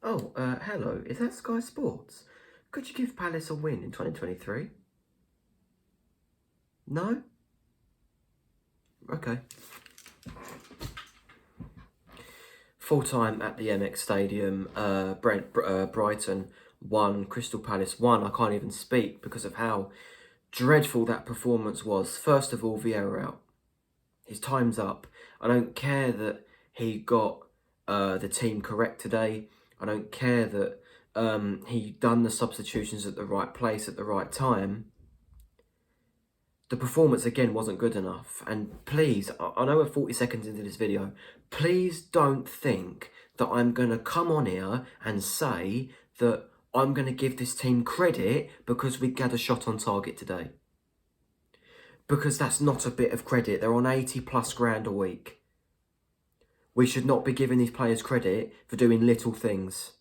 Oh, hello. Is that Sky Sports? Could you give Palace a win in 2023? No? Okay. Full time at the MX Stadium. Brighton won. Crystal Palace won. I can't even speak because of how dreadful that performance was. First of all, Vieira out. His time's up. I don't care that he got the team correct today. I don't care that he done the substitutions at the right place at the right time. The performance again wasn't good enough. And please, I know we're 40 seconds into this video, please don't think that I'm going to come on here and say that I'm going to give this team credit because we had a shot on target today. Because that's not a bit of credit. They're on 80 plus grand a week. We should not be giving these players credit for doing little things.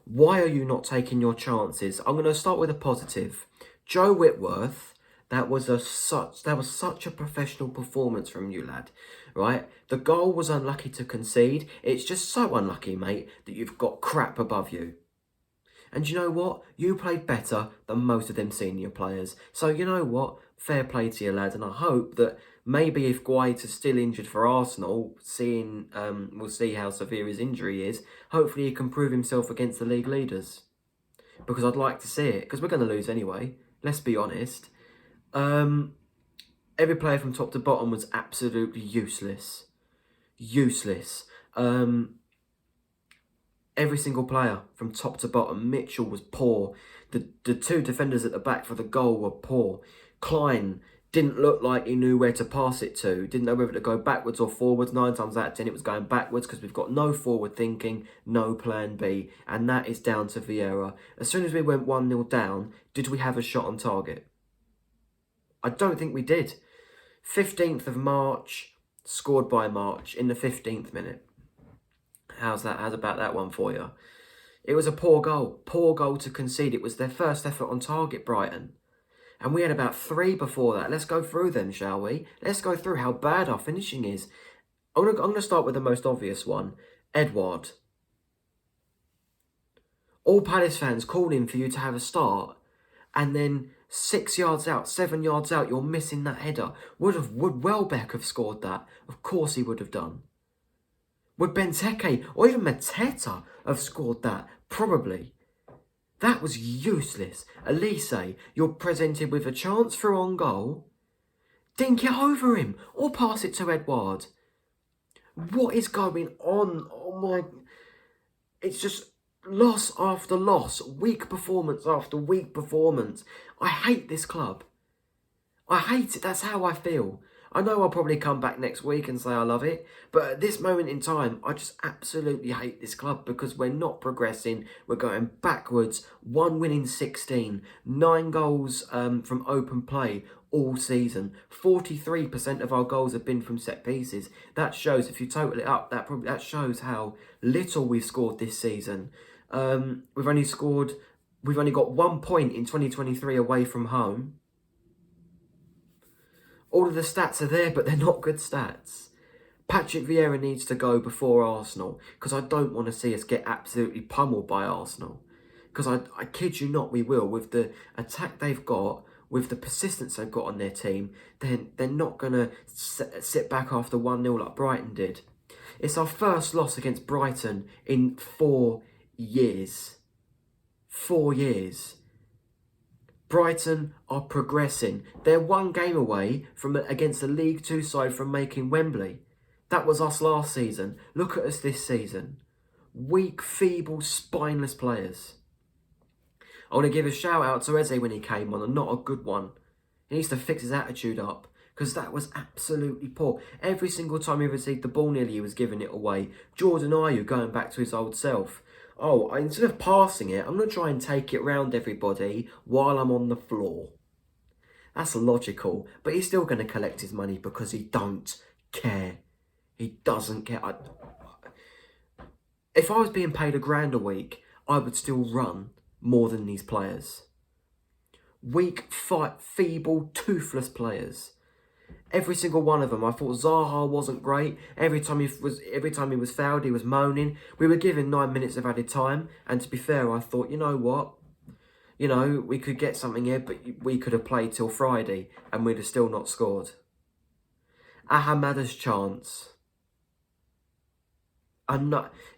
Why are you not taking your chances? I'm going to start with a positive. Joe Whitworth, that was such a professional performance from you, lad. Right? The goal was unlucky to concede. It's just so unlucky, mate, that you've got crap above you. And you know what? You played better than most of them senior players. So you know what? Fair play to you, lad. And I hope that maybe if Guaita's still injured for Arsenal, we'll see how severe his injury is, hopefully he can prove himself against the league leaders. Because I'd like to see it. Because we're going to lose anyway. Let's be honest. Every player from top to bottom was absolutely useless. Useless. Every single player from top to bottom. Mitchell was poor. The two defenders at the back for the goal were poor. Klein didn't look like he knew where to pass it to. Didn't know whether to go backwards or forwards. 9 times out of 10 it was going backwards because we've got no forward thinking, no plan B. And that is down to Vieira. As soon as we went 1-0 down, did we have a shot on target? I don't think we did. 15th of March, scored by March in the 15th minute. How's about that one for you? It was a poor goal to concede. It was their first effort on target, Brighton. And we had about 3 before that. Let's go through them, shall we? Let's go through how bad our finishing is. I'm going to start with the most obvious one. Edouard. All Palace fans calling for you to have a start. And then 6 yards out, 7 yards out, you're missing that header. Would Welbeck have scored that? Of course he would have done. Would Benteke or even Mateta have scored that? Probably. That was useless. Elise, you're presented with a chance for on goal. Dink it over him or pass it to Edouard. What is going on? Oh my... It's just loss after loss. Weak performance after weak performance. I hate this club. I hate it. That's how I feel. I know I'll probably come back next week and say I love it, but at this moment in time, I just absolutely hate this club because we're not progressing. We're going backwards. 1 win in 16, 9 goals from open play all season. 43% of our goals have been from set pieces. That shows, if you total it up, that shows how little we've scored this season. We've only got 1 point in 2023 away from home. All of the stats are there, but they're not good stats. Patrick Vieira needs to go before Arsenal because I don't want to see us get absolutely pummeled by Arsenal. Because I kid you not, we will. With the attack they've got, with the persistence they've got on their team, then they're not going to sit back after 1-0 like Brighton did. It's our first loss against Brighton in 4 years. 4 years. Brighton are progressing. They're 1 game away from against the League 2 side from making Wembley. That was us last season. Look at us this season. Weak, feeble, spineless players. I want to give a shout out to Eze when he came on, and not a good one. He needs to fix his attitude up because that was absolutely poor. Every single time he received the ball nearly, he was giving it away. Jordan Ayew going back to his old self. Oh, instead of passing it, I'm going to try and take it round everybody while I'm on the floor. That's logical, but he's still going to collect his money because he don't care. He doesn't care. If I was being paid £1,000 a week, I would still run more than these players. Weak, feeble, toothless players. Every single one of them. I thought Zaha wasn't great. Every time he was fouled, he was moaning. We were given 9 minutes of added time, and to be fair, I thought, you know what? You know, we could get something here, but we could have played till Friday, and we'd have still not scored. Ahamada's chance.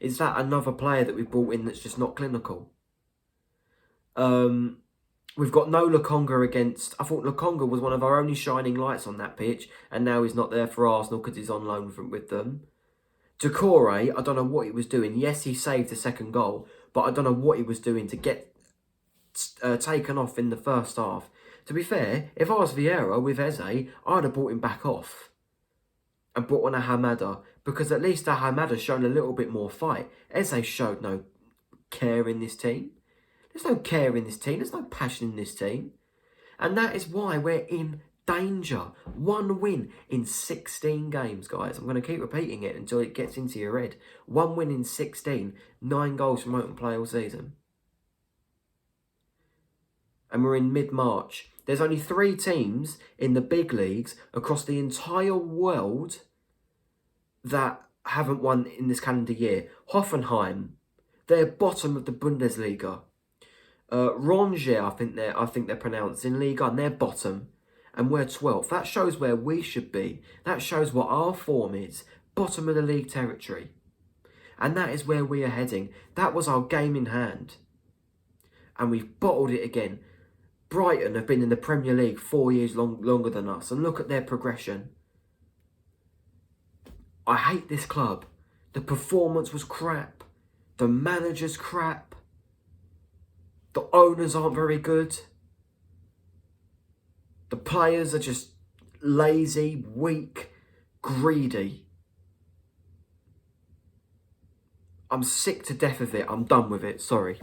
Is that another player that we've brought in that's just not clinical? We've got no Lokonga against... I thought Lokonga was one of our only shining lights on that pitch, and now he's not there for Arsenal because he's on loan with them. Decore, I don't know what he was doing. Yes, he saved the second goal, but I don't know what he was doing to get taken off in the first half. To be fair, if I was Vieira with Eze, I'd have brought him back off and brought on a Hamada, because at least a Hamada's shown a little bit more fight. Eze showed no care in this team. There's no care in this team. There's no passion in this team. And that is why we're in danger. 1 win in 16 games, guys. I'm going to keep repeating it until it gets into your head. 1 win in 16. 9 goals from open play all season. And we're in mid-March. There's only 3 teams in the big leagues across the entire world that haven't won in this calendar year. Hoffenheim, they're bottom of the Bundesliga. Ronge, I think they're pronounced in Liga, and they're bottom, and we're 12th. That shows where we should be. That shows what our form is. Bottom of the league territory. And that is where we are heading. That was our game in hand. And we've bottled it again. Brighton have been in the Premier League 4 years longer than us, and look at their progression. I hate this club. The performance was crap. The manager's crap. The owners aren't very good. The players are just lazy, weak, greedy. I'm sick to death of it. I'm done with it. Sorry.